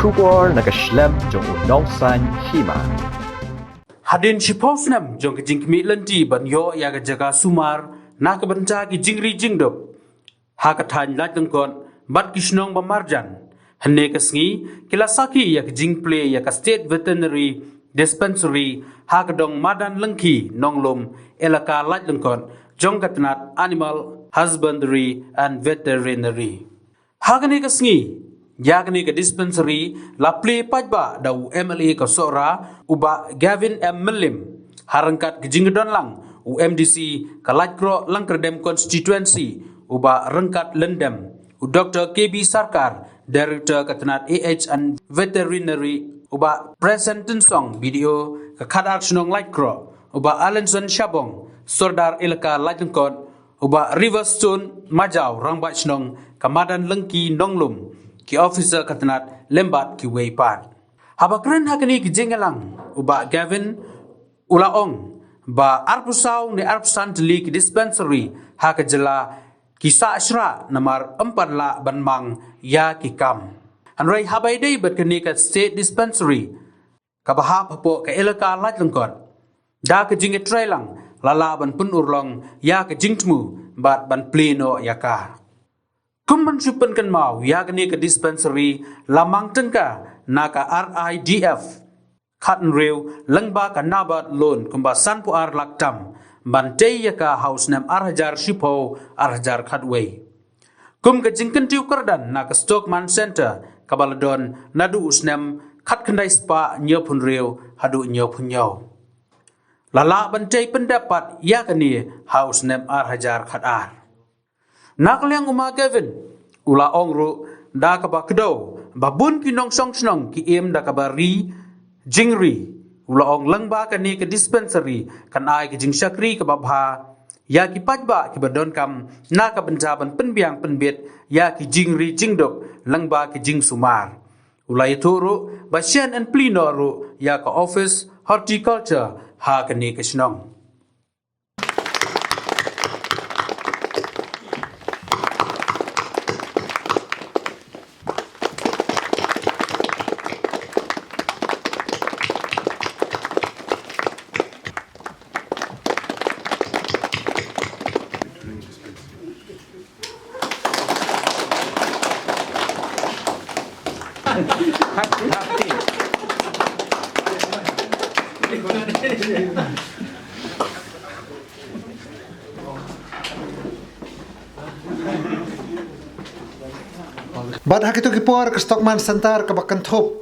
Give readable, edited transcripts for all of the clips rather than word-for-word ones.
Shubor nakaslem jong unong san hima. Hadin shiposnam jong kijing kmilanti banyo ya jaga sumar nak benta ki jingri jingdop. Hakatan latengkon bat kisnong bamarjan. Hane kasngi kilasaki ya kijing play ya ka state veterinary dispensary hakadong madan lengki nonglom elaka latengkon jong katnat animal husbandry and veterinary. Hagani kasngi Yagni ke dispensary la play pajba dau MLA ka sora uba Gavin M. Melim harangkat kejingdon lang UMDC kalajkro langkredem constituency uba rengkat lendem u Dr. KB Sarkar Director Katanat AH and Veterinary uba present song video ka kadar snong lajkro uba Alenson Shabong Sordar Ilaka Lajengkot uba Riverstone Majau rangbat snong kamadan lengki nonglum ki officer katanat lembat ki weipan. Habakren hakani ki jengelang uba Gavin ulaong ba arpusaw ni arpusan teli ki dispensary hakajela ki saashra namar 4 la banmang ya ki kam. Anray habay day bat kani ka state dispensary kabahap po ka elaka lajlengkot. Da ka jinge trailang lala ban pun urlong ya ka jingtmu bat ban pleno yaka. Kumban supan kan mau yakni ke dispensary lamang tengka naka RIDF khatn rew langba ka nabat loan kumba sanpu ar laktam bantei yaka house nam arhajar shipo arhajar khatway kum ka jingkan tiu kardan naka Stockman Center kabaladon nadu usnam khat khandai spa nyopun rew hadu nyopun nyaw lala bantei pendapat yakni house nam arhajar khatar Nakliang uma Kevin ula ongru da kaba kedo babun kinong song snong ki em da kaba ri jingri ula ong langba kani ke dispensary kan ai ke jing syakri kaba bha ya ki pajba ki badon kam na ka benjaban penbiang penbet ya ki jingri jingdok langba ki jing sumar ula ituru basian and plinoru ya ka office horticulture ha kani ke snong Bad hak itu kipor ke Stockman Center ke bakan top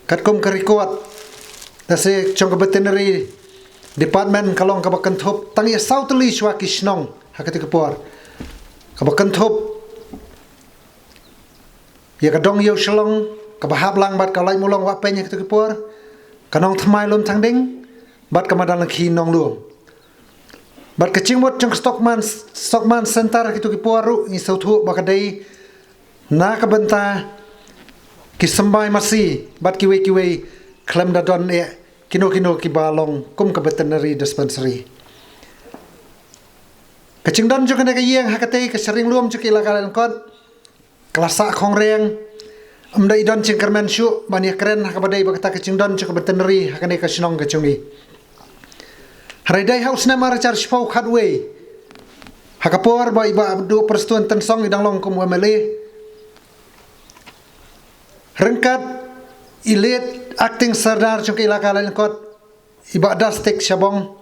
kat kum kerikuat dasi chong ke veterinary department kalong ke bakan top tangi sautli shwa kishnong hak itu kipor ke bakan top ya kadong yo shalong ke bahab lang bad kalai mulong wa penya itu kipor kanong thamai lum thangding bad kamadan laki nong lum bad kecing bot chong Stockman Center itu kipor ru ni sauthu bakadai na kabenta kisambai masih bat kiwe klem dadon kino ki balong kum ke veterinary dispensary kecingdon jo kena kayeng hakate ke sering luom jo kilakalan kot kelasa kongreng amda idon cingkermen syu bani keren hakabadai bakata kecingdon jo ke veterinary hakane ke sinong ke chungi haridai house na marachar shpau khatway hakapor ba iba abdu perstuan tensong idang long kum wemele Rengkat ilit acting sardar chung ilaka lain kot ibadah stek syabong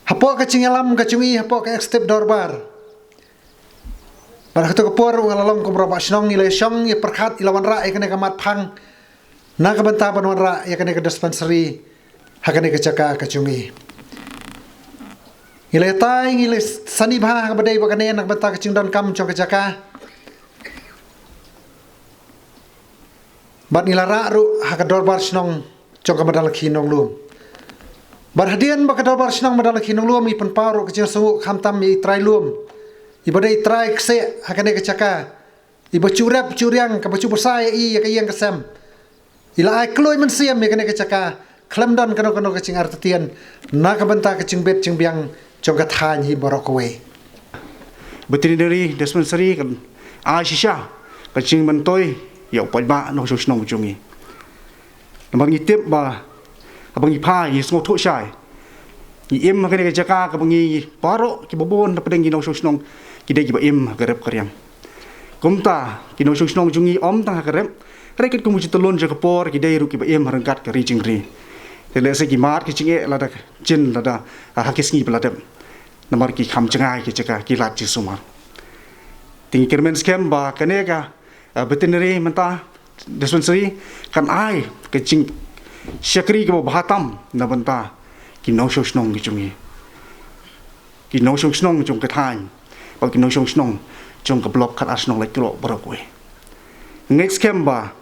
hapo ka cingalam ka cungi hapo ka step dorbar pada ketu kepor ngalalong ko berapa snong nilai syong ya perkhat ilawan ra ya kene kamat phang na ka benta banwan ra ya kene ka dispensary hakane ka caka ka cungi nilai tai nilai sani bha ka badai bakane nak benta ka cingdon kam chung ka caka Bat nilara ru hakador bar snong chong kamadal khinong lum. Bar hadian bakador bar snong madal khinong lum ipan paru kecing sungu khamtam i trai lum. Ibadai trai kse hakane kecaka. Iba curap curiang ka bacu besai i ya kayang kesem. Ila ai kloi men siam ya kane kecaka. Klemdon kano kecing artetian na ka benta kecing bet cing biang chong ka than hi barokwe. Veterinary dispensary kan a shisha kecing mentoi ya upai ba no shong snong jungi namang itip ba abang ipa yi sngo tho shai yi im ka ne jaka ka bangi paro ki bobon na pedeng no shong snong ki de ki ba im ka rep karyang kumta ki no shong snong jungi om ta ka rep rekit ku mu jitalon jaka por ki de ru ki ba im harangkat ka ri jingri tele se ki mat ki chinge la da jin la da hakis ngi bla dem namar ki kham changai ki jaka ki lat ji sumar ting kirmen scam ba kaneka veterinary menta dispensary kan ai ke jing syakri ke bahatam na benta ki no shong snong ki jungi ki no shong snong jong ka than ba ki no shong snong jong ka block khat asnong lai kro barakwe next scam ba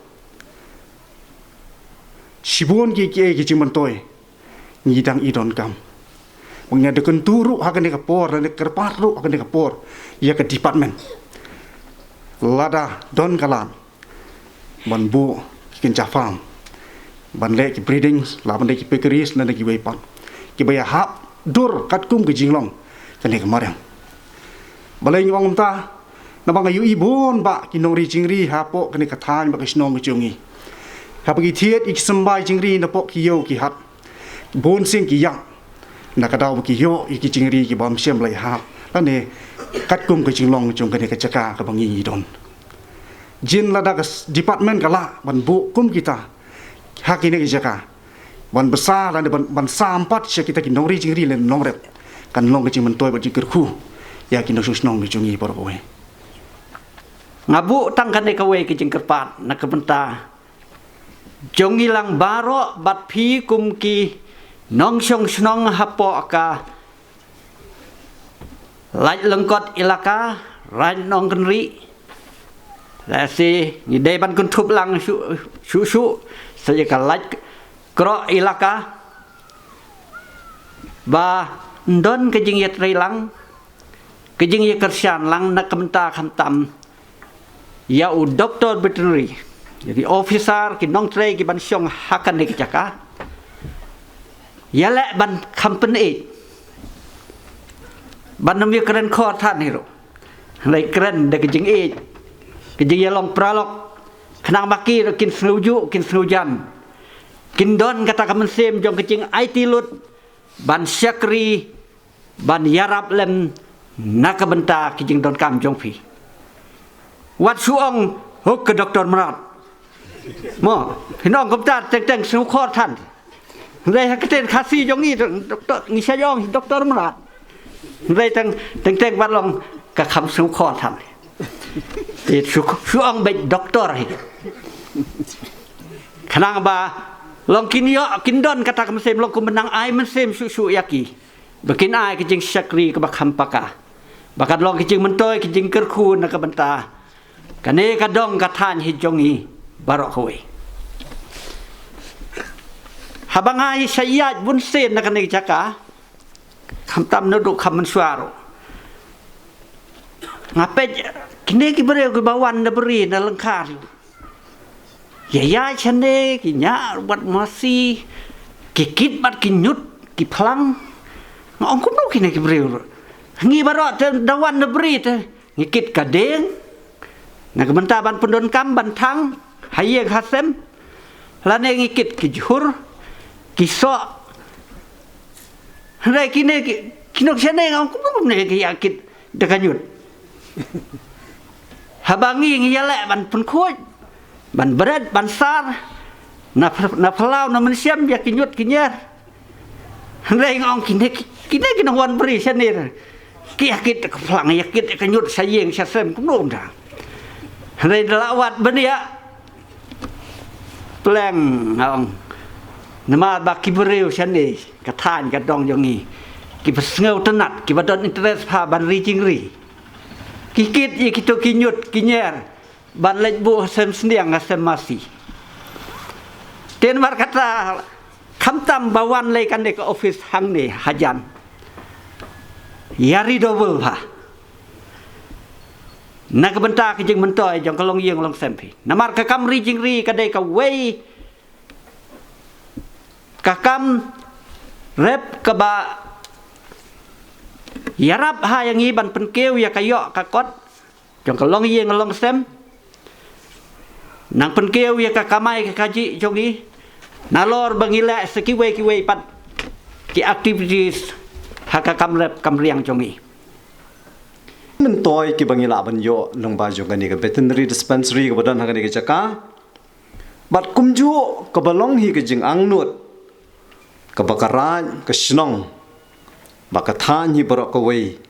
Sibun ki jing mantoy ni dang idon kam mengnya de kenturu hakan de kapor dan de kerpatru hakan de kapor ya ke department lada don kalam ban bu kin jafam ban le ki breeding la ban de ki pekeris na de ki wepan ki baya hap dur kat kum ke jinglong kan de kamarang balai ngong ta na bang yu ibon ba ki nong ri jingri hapo kan de kathan ba ki snong ki jungi Hapagi tiet ik sembai jingri na pok kiyo ki hat bon sing ki yang na ka daw ki yo ik jingri ki bom sem lai ha la ne kat kum ka jinglong jong ka ne ka chaka ka bangi don jin la da department kala ban bu kum kita ha ki ne ki chaka ban besar la ban sampat se kita ki nong ri jingri le nong rep kan long ka jing mentoi ba jikir khu ya ki no snong ni jungi por we ngabu tang kan ne ka we ki jing kerpat na ka benta Jong ilang baro bat pi kum ki nong shong snong hapo ka laj lengkot ilaka ran nong kenri la si ni dei ban kun thup lang su saja ka laj kro ilaka ba ndon ke jing yet ri lang ke jing ye kersian lang na kamta khamtam ya u doktor veterinary jadi officer ki nong trei ki ban syong hakan ni jaka ya le ban company ban nam ye kren kho than ni ro lai kren de ki jing e ki jing ye long pralok khnang baki ro kin snuju kin snujan kin don kata kamen sem jong ki jing IT lut ban syakri ban yarap lem nakabenta ki jing don kam jong phi wat suong hok ke doktor merat mo pinong komtat teng su kho than dei hakten khasi jongi doktor ni sa yong doktor merat dei teng bat long ka kham su kho than ti su ong be doktor hi khanang ba long kin yo kin don kata kam sem long ku menang ai men sem su yaki bekin ai ki jing syakri ka bakham paka bakat long ki jing mentoi ki jing kerku na ka benta kane ka dong ka than hi jongi barok kowe habangai sayat bun sen na kane jaka khamtam no do kham suaro ngape kine ki bere ki bawan na beri na lengkar ya chane ki nya wat masi ki kit bat ki nyut ki plang ngong kum no kine ki bere ngi barok dawan na beri te ngikit kadeng na kementaban pendon kam bantang hayeng hasem lane ngikit ki jhur kiso rai kine kinok chane ngong kum ne ki yakit dekanyut habangi ngiyale ban pun khoj ban berat ban sar na phalau na mensiam ya kinyut kinyer rai ngong kine kinong wan beri chane ki yakit phlang yakit kanyut sayeng sasem kum no da rai dalawat benia pleng ngong nama baki bereu chane ka than ka dong jongi ki pesngeu tenat ki badon interest pha ban ri jingri ki kit ye kito kinyut kinyer ban lej bu sem sniang sem masi ten mar kata khamtam bawan le kan de ka office hang ne hajan yari double pha na ka benta ki jing mentoi jong kalong yeng long sempi namar ka kam ri jingri ka de ka wei kakam rep ka ba yarap ha yang i ban penkeu ya kayo kakot jong kalong yeng long sem nang penkeu ya ka kamai ka kaji jongi nalor bangila sekiwe pat ki activities haka kamrep kamriang jongi Mentoi ki bangila banyo long ba jong kani ka veterinary dispensary ka badan hakani ka jaka. Bat kumju ka balong hi ka jing angnut. Ka bakaran ka snong. Bakathan hi barok ka wei.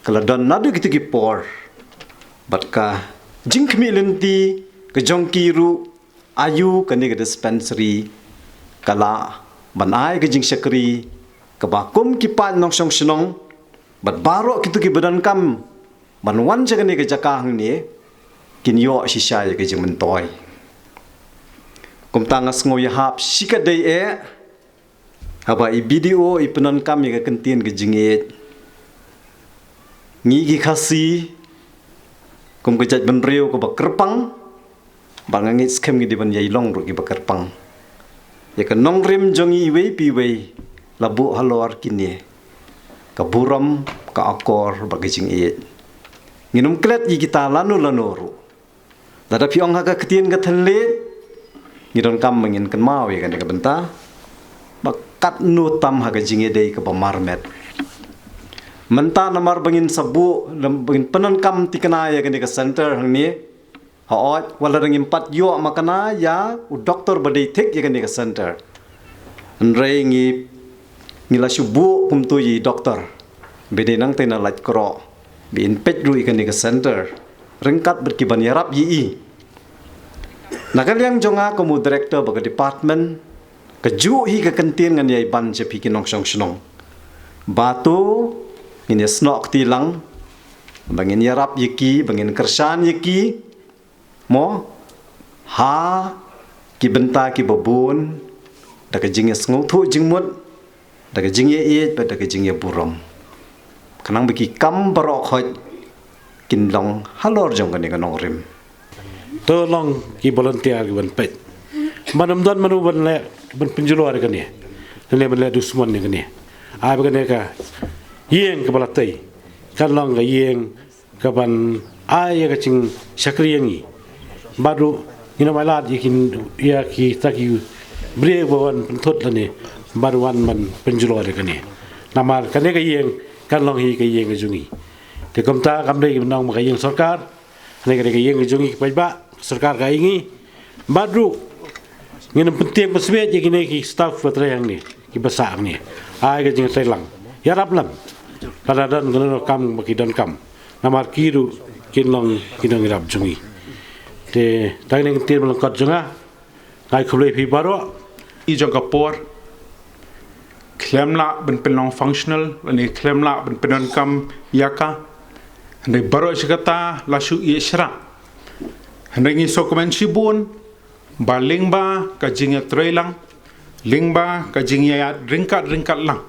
Kala don nadu gitu ki por. Bat ka jing kmilenti ka jong kiru ayu kani ka dispensary kala banai ka jing syakri ka bakum ki pan nong song snong. Bat barok gitu ki badan kam banwan jaga ni ke jakang ni kinyo sisya ke jing mentoi kum tangas ngo yahap sika dei haba i video i penan kam ke kentin ke jingit ngi gi khasi kum ke jat benreu ko bakerpang bangangit skem gi di ban yai long ru gi bakerpang ya ke nong rim jongi wei pi wei labu halor kini kaburam ka akor bagi jing nginum klet yi kita lanu ru dada piong haka ketien ka thenle ngidon kam mengin kan mawi kan ka benta bakat nu tam haka jing dei ka bamarmet menta namar bangin sabu bangin penan kam tikana ya kan ka center hang ni haot wala rang impat yo makana ya u doktor badai thik ya kan ka center nrei ngi ngila subu kumtu yi doktor bede nang tena lat kro bi in pet ru ikan ka center rengkat berkiban yarap yi nakal yang jonga komu director baga department keju hi ka kentin ngan yai ban je pikin nong song snong batu ini snok tilang bangin yarap yiki bangin kersan yiki mo ha ki benta ki babun da ka jinges ngau thu jingmut daga jingye iet ba daga jingye burom kanang biki kam barok hoj kinlong halor jong kani kanong rim to long ki volunteer ki ban pet manam don manu ban le ban penjulo ar kani le ban le dusmon ni kani ai ba kani ka yeng ka balatai kan long ga yeng ka ban ai ga ching sakri yangi baru ina malat yakin ya ki taki bre bawan pentot lani baruan man penjulo ada kani namar kani ka yeng kan long hi ka yeng jungi te komta kam dei nong ma ka yeng sarkar ne ka yeng jungi pa ba sarkar ka ingi badru ngin penting pesbet ye kini ki staff patre yang ni ki basa ni ai ka jing selang ya rablam kada dan ngono kam baki dan kam namar kiru kin long kinong rab jungi te tang ning tin long kot junga ngai khulei phi baro i jong kapor klemla ben penong functional ani klemla ben penon kam yaka ndai baro shikata lasu yeshra ndai ngi sokomen shibun ba lingba ka jingya trailang lingba ka jingya ringkat lang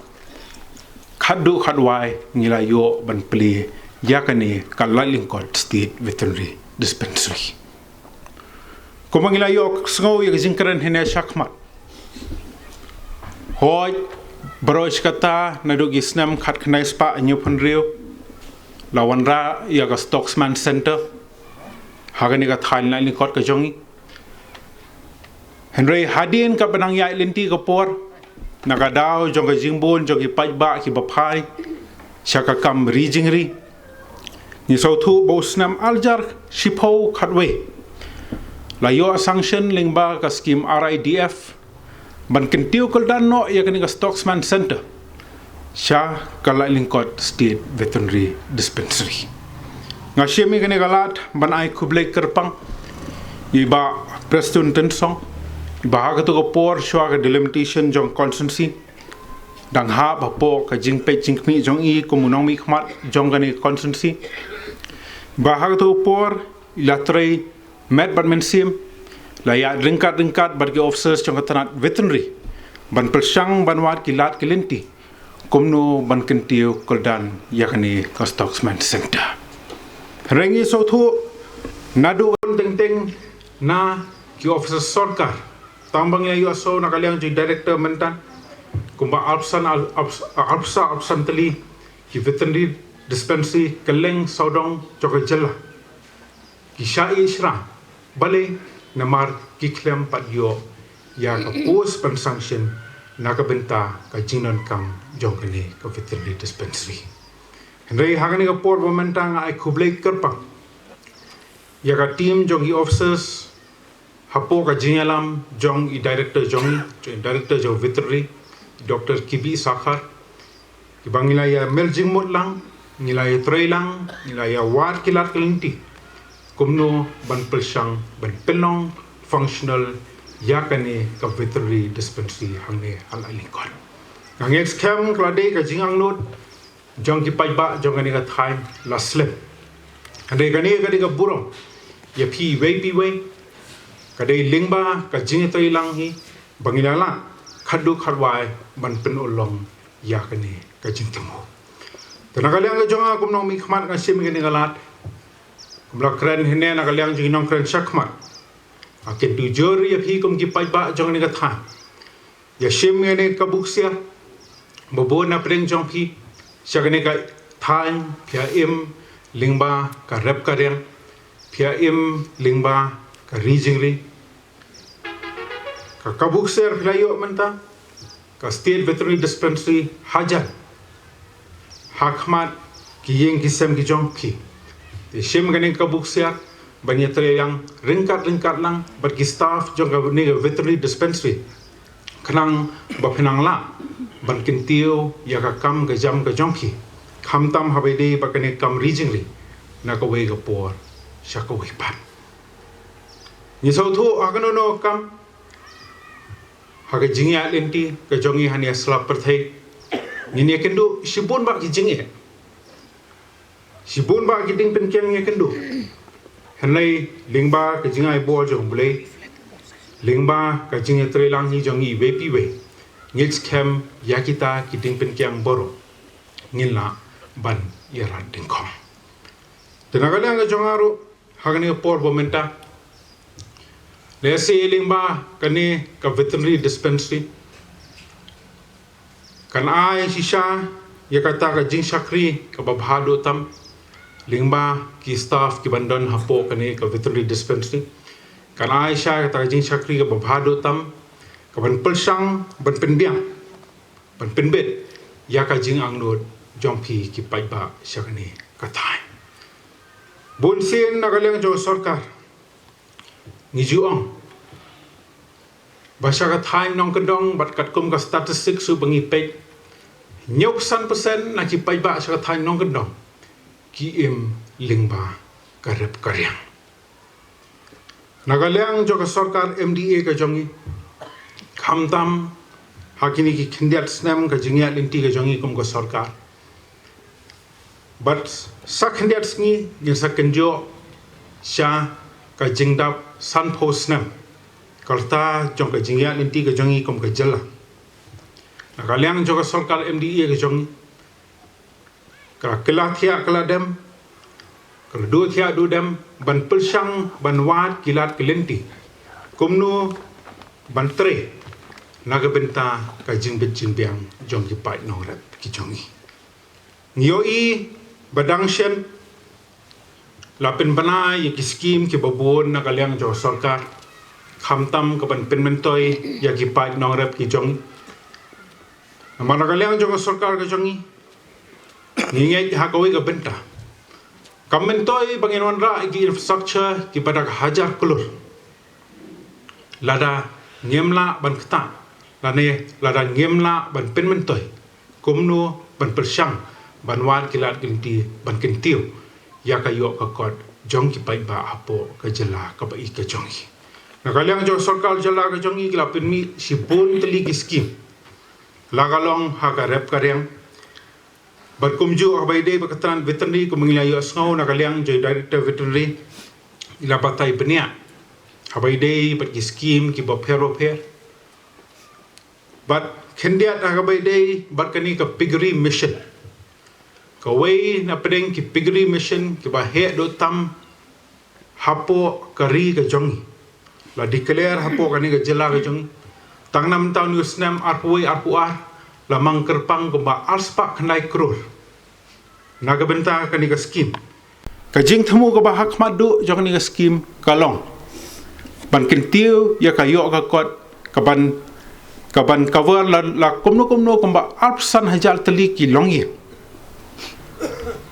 khadu khadwai ngila yo ban pli yakani ka Lingkod State Veterinary Dispensary komangila yo sngo yak jingkran hene shakmat hoi Barois kata nadugi snam khat khnai spa anyu phunrio lawanra ya ka Stocksman Center hagani ka thailna ni kot ka jongi Henry Hadin ka banang ya linti ka por nagadao jong ka jingbon jong ki pajba ki baphai shaka kam rijingri ni sautu bo snam aljar shipo khatwe la yo sanction lingba ka scheme RIDF ban kentiu kol dan no ya kani ka Stocksman Center sha kala Lingkod State Veterinary Dispensary nga shemi kani galat ban ai kublai kerpang iba prestun tensong bahag to ko por shwa ka delimitation jong constituency dang ha ba po ka jingpe jingmi jong i komunong mi khmat jong kani constituency bahag to por latrei met ban mensim la ya ringkat bargi officers jong katanat veterinary ban persang ban wat kilat kilinti komno ban kentiu koldan yakani ka Stocksman Center rengi sothu nadu teng na ki officers sarkar tambang ya yo so nakaliang ji director mentan kumba absan tali ki veterinary dispensary keleng sodong jogajela ki shai isra balik namar kiklem pat yo ya ka post pan sanction na ka benta ka jinon kam jong kene ka veterinary dispensary Henry hagani ka por momentang ai kublai kerpang ya ka team jong i officers hapo ka jinyalam jong i director jong veterinary Dr. Kibi Sakhar ibang nila ya meljing mot lang nila ya tray lang nila ya wat kilat kelinti kumno ban pelsyang ban pelong functional yakane ka veterinary dispensary hangne al alingkon ngang excam klade ka jingang not jong ki paiba jong ani ka time la slip ande gani ka burong ya pi we kade lingba ka jingi lang hi bangilala khadu kharwai ban pen olong yakane ka jingtamo tanagalang ka jonga kumno mi khmat ka sim gani galat kumla kren hine na galang jing nong kren shakmat akin du jori ya phi kum ki paiba jong ni ka tha ya sim gani ka buksia bobo na preng jong phi shagane ka thain phia im lingba ka rep ka reng phia im lingba ka rijingri ka kabukser philayo manta ka state veterinary dispensary hajar hakmat ki yeng kisem ki jong phi de shem gane kabukser banyetre yang ringkat lang bat ki staff jong ka ne veterinary dispensary khnang ba phenang la ban kin tio ya ka kam ka jam ka jong phi kham tam habe de ba kane kam rijingri na ka we ka por sha ka we pan ni so thu agano no kam haga jingya lenti ka jongi hania slap perthai ni ne kendo shibun ba ki jingya shibun ba ki ding pen kyang ne kendo hanai lingba ka jingai bo jong bule lingba ka jingya tre lang hi jongi we pi we ngils kem yakita ki ding pen kyang boro ngilla ban yara ding khom tenaga nga jongaro haga ne por bomenta Lese lingba kani ka veterinary dispensary kan ai shisha ya kata ka jing shakri ka babhado tam lingba ki staff ki bandon hapo kani ka veterinary dispensary kan ai sha kata ka jing shakri ka babhado tam ka ban pelshang ban penbiang ban penbet ya ka jing angnot jongpi ki paiba shakani ka thai bonsin nagaleng jo sarkar ngijuang bahasa ka time nong kedong bat kat kum ka statistik su bangi pek nyok san persen na ki pai ba sa ka time nong kedong ki im lingba karep karyang nagalang jo ka sarkar MDA ka jongi khamtam hakini ki khindiat snam ka jingya linti ka jongi kum ka sarkar but sa khindiat sngi ni sa kenjo sha ka jingdap san posnam kalta jong ka jingya linti ka jongi kom ka jala nagalang jo ka sarkar MDA ka jongi ka kelathia keladem kalau dua thia du dem ban pelsyang ban wat kilat kelenti kumnu ban tre naga benta ka jingbet jinbiang jong ki pai nong rat ki jongi ngioi badang shen lapin bana ye ki scheme ki babon nagalang jo sarkar khamtam ka ban penmentoi ya ki pai nong rat ki jongi nagalang jo sarkar ka jongi ngingai hakoi ka benta Kamentoi banginuan ra ki infrastructure ki pada hajar kulur. Lada ngemla ban kta. Lada ngemla ban penmentoi. Kumnu ban persyang ban wan kilat kinti ban kintiu. Ya kayo ka kod jong ki pai ba apo ka jela ka bai ka jongi. Nagalang jo sarkar jela ka jongi kila pinmi si bon teli ki skim. Lagalong ha ka rep karyang Berkumju abaide berkatan veterinary kumengila yo asngau nagalang jo director veterinary ila batai benia abaide ber scheme ki bopero per but kendiat abaide berkani ke piggery mission kawai na pedeng ki piggery mission ki ba he do tam hapo kari ke jongi la declare hapo kani ke jela ke jongi tang 6 tahun usnam arpuai arpuar lamang kerpang kumba alspak kenai krul naga benta kani ka skim ka jing thamu ka bahak madu jong ni ka skim kalong ban kintiu ya kayo ka kot kaban cover la kumno kamba alpsan hajal tali ki longi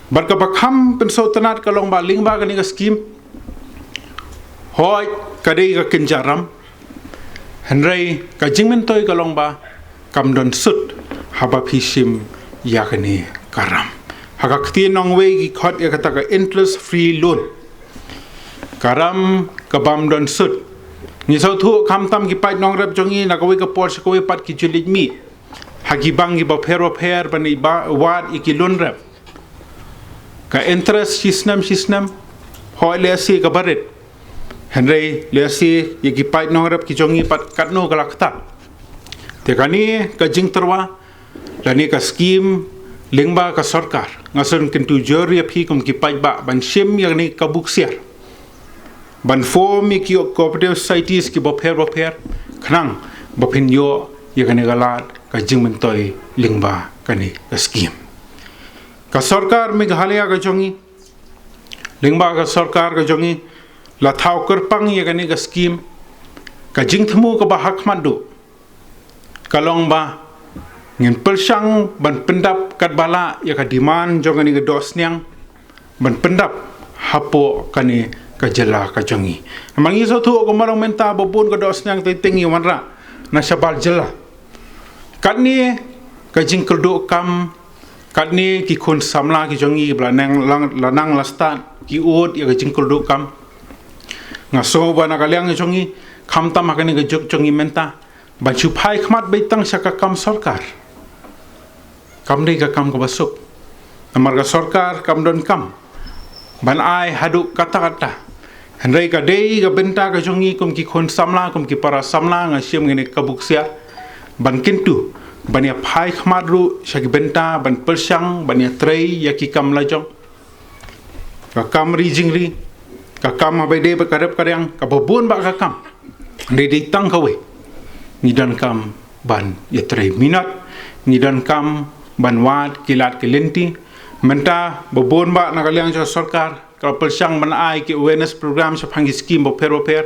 bar ka bakham penso tanat ka long ba lingba ka ni ka scheme hoi ka dei ka kinjaram henrei ka jingmen toy ka long ba kam don sut haba phishim ya ka ni karam haka kti nong we ki khot ya ka ta ka interest free loan karam ka bam don sut ni sau thu kam tam ki pai nong rep jongi na ka we ka por se ko we pat ki chulit mi hagi bang ki ba pher bani ba wat iki loan rep ka interest system hoi le si ka barit henrei le si ye ki pai nong rep ki jongi pat kat no ka lakta te kani ka jing terwa lani ka scheme lingba ka sarkar ngason kentu jori phi kum ki pai ba ban shim yang ni ka buk siar ban form ki cooperative societies ki bo pher khnang bo phin yo ye kane galat ka jingmen toy lingba kani ka scheme ka sarkar meghalaya ka jongi lingba ka sarkar ka jongi la thau kerpang ye kane ka scheme ka jingthmu ka ba hak mandu kalong ba ngin persang ban pendap kat bala ya ka demand jong ni ka dos nyang ban pendap hapo kani ka jela ka jongi mangi so thu ko marang menta bobun ka dos nyang te tengi wanra na sabal jela kat ni ka jing keldo kam kat ni ki khun samla ki jongi blanang lanang lastan ki ud ya ka jing keldo kam ngaso ba na kalyang jongi kham tam ka ni ka jok jongi menta ban chu phai khmat be tang saka kam sarkar kam dei ka kam ka basuk amar ka sarkar kam don kam ban ai hadu kata henrei ka dei ka benta ka jongi kum ki khon samla kum ki para samla nga siam ngene ka buksia ban kintu ban ya phai khmat ru shaki benta ban persang ban ya trei ya ki kam la jong ka kam ri jingri ka kam ba dei ba karep karyang ka bobun ba ka kam dei tang ka we ni dan kam ban ya trei minat ni dan kam ban wat kilat kelenti menta bobon ba na kalyang sa sarkar ka persang ban ai ki awareness program sa phangi scheme bo pher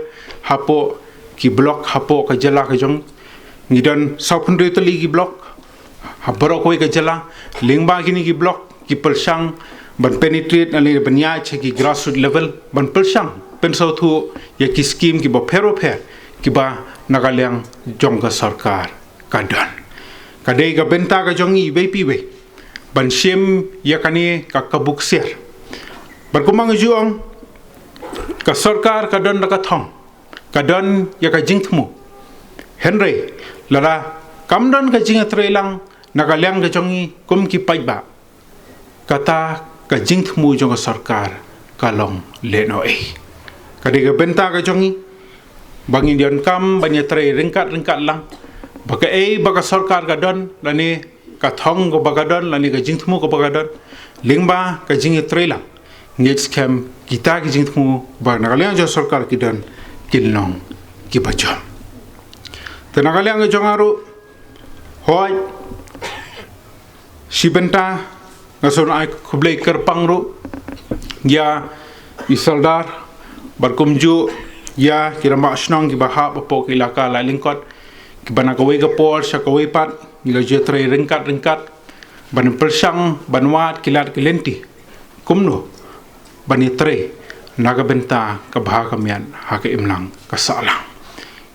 hapo ki block hapo ka jala ka jong ni dan saupun re tali ki block habaro koi ka jala lingba kini ki block ki persang ban penetrate na le ban ya che ki grassroots level ban persang penso thu ya ki scheme ki bo pher ki ba na kalyang jong ka sarkar kadan kadai ka benta ka jongi piwe ban sim ya kani ka kabuk ser berkumang juang ka sarkar ka don ka thong ka don ya ka jingthmu henry lara kam don ka jing atrelang na ka lyang ka jongi kum ki pai ba kata ka jingthmu jong ka sarkar kalong leno kadai ka benta ka jongi bangin dion kam banya tre ringkat lang baka baka sarkar ka don lani ka thong ko baka don lani ka jingthmu ko baka don lingba ka jing trela ngets kem kita ki jingthmu ba nagalyang jo sarkar ki don kilnong ki bacham te nagalyang jo ngaru hoy sibenta ngason ai khublei kerpang ru ya isaldar barkumju ya kira mak snong ki bahap po ki laka la lingkot ki bana ko we ka por sa ko we pat ni lo je tre ringkat ban persang ban wat kilat kilenti kumno bani tre naga benta ka bha ka mian ha ka imlang ka salang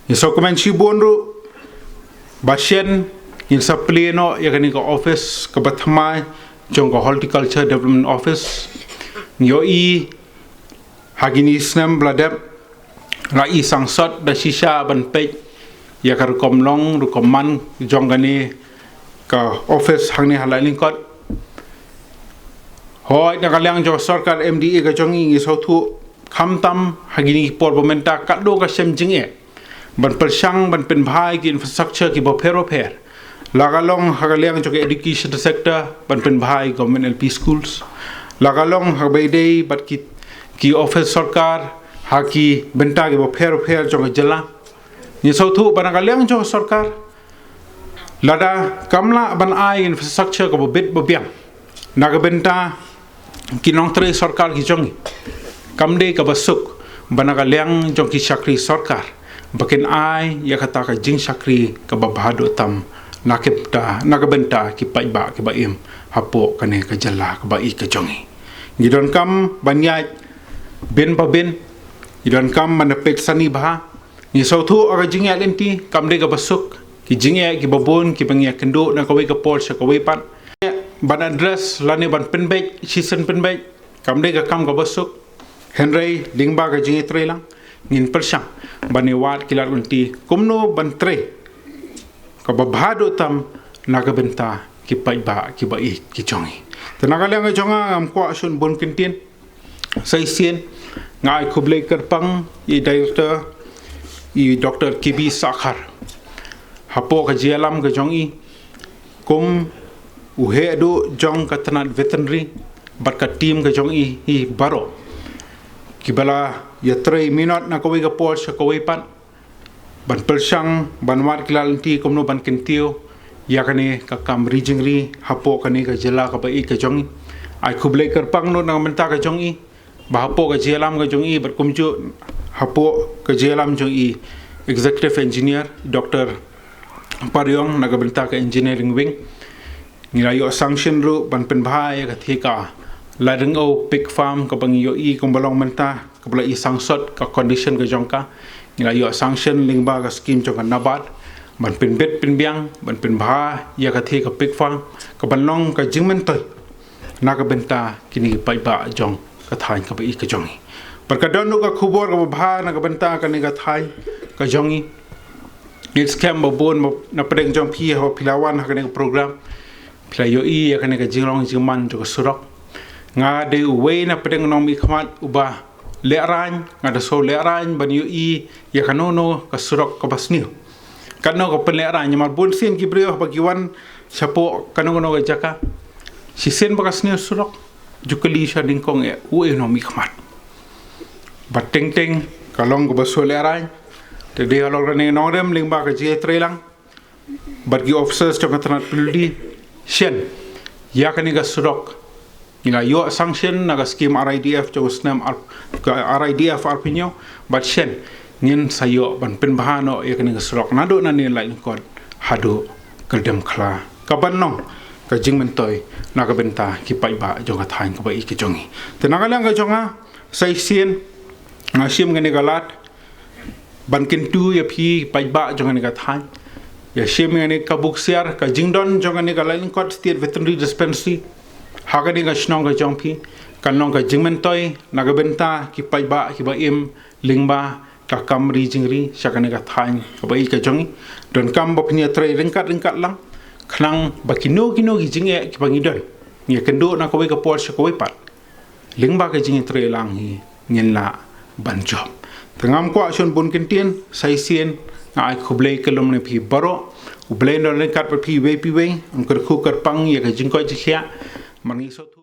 ni so komen si bonru basien in sa pleno ya kani ka office ka bathma jong ka horticulture development office yo hagini snam bladep rai sangsat da shisha ban pe ya kar komlong ru komman jongani ka office hangni halaling kot hoi na kalyang jo sarkar mda ka jongi ngi sothu khamtam hagini por bomenta kaddo ka semjinge ban persang ban pen bhai ki infrastructure ki bo pher lagalong hagalyang jo education sector ban pen bhai government lp schools lagalong habaidei bat ki office sarkar haki benta ke bo pher jong jela ni sothu ban kalyang jo sarkar lada kamla ban ai infrastructure ko bo bit bo biang naga benta kinong tre sarkar ki jongi kamde ka basuk banaga liang jong ki syakri sarkar bakin ai ya kata ka jing syakri ka babhado tam nakipta nakabenta ki paiba ki baim hapo kane ka jalla ka bai ka jongi ngidon kam banyai ben pa ben ngidon kam manapek sani bah ni sautu aga jingya lenti kam de ka basuk ki jingya ki babon ki pangya kendo na kawai ka pol sa kawai pan ban address lane ban penbek season penbek kam de ka kam ka basuk henry lingba ka jingi trelang ngin persang bani wat kilar unti kumno ban tre ka babhado tam nakabenta ki paiba ki bai ki jongi tenaga lang jonga am kwa sun bon kintin sai sien ngai kublai kerpang i director i dr kibi sakhar hapo ka jialam ka jongi kum uhe do jong ka tanat veterinary bat ka team ka jongi i baro kibala ya 3 minute na kawai ka pol sa kawai pan ban persang ban wat kilal ti kumno ban kentio ya kane ka kam rijingri hapo kane ka jela ka bai ka jongi ai kublai kerpang no na menta ka jongi ba hapo ka jelam ka jongi bat kumju hapo ka jelam jongi executive engineer dr Paryong nagabenta ka engineering wing ngilayo sanction ru ban penbhai ka thika ladeng o pig farm ka bangiyo i kumbalong menta kabla i sangsot ka condition ka jongka ngilayo sanction lingba ka scheme jongka nabat ban penbet penbiang ban penbha ya ka thika pig farm ka banlong ka jingmen toy nagabenta kini paiba jong ka thain ka bai ka jongi perkadon ka khubor ka bha nagabenta ka ni ka thai ka jongi it's camp babon na pedeng jong pi ho pilawan ha ka program pilayo i ya ka ka jinglong jingman jo ka surok nga de uwe na pedeng nomi khmat uba leran nga da so leran ban yu i ya kanono ka surok ka basni kano ka peleran nyamar bon sin ki brio bagiwan sapo kanono ka jaka si sen bakasni surok jukali sha dingkong e uwe nomi khmat bateng teng kalong ka baso leran te de alor ne nodem lingba ka je trelang bagi officers jong tanat pildi shen ya kani ka surok ina yo sanction naga scheme RIDF jo snam RIDF arpinyo but shen ngin sayo ban penbahano ya kani surok nado na ni lain kon hado kedem khla kabanno ka jingmentoy naga benta ki paiba jo ka thain ka bai ki jongi tenaga lang ka jonga sai sien ngasim ngani galat ban kintu ya phi paiba jo ngani ka thain ya sim ngani ka buksiar ka jingdon jo ngani ka lain kon state veterinary dispensary hagani ga shnong ga jongpi kanong ga jingmentoy nagabenta ki paiba ki baim lingba ka kam rijingri sakane ga thain ka bai ka jongi don kam bopnia tre ringkat lang khnang bakino kino gi jinge ki bangidon nge kendo na ko ka pol sa ko pat lingba ka jinge tre lang hi ngin la ban job tangam ko asion bun kintien sai sien na ai khublei kelom ne phi baro ublei no ringkat pa phi we pi we am kar khu kar pang ye ka jingko ji khia mangi so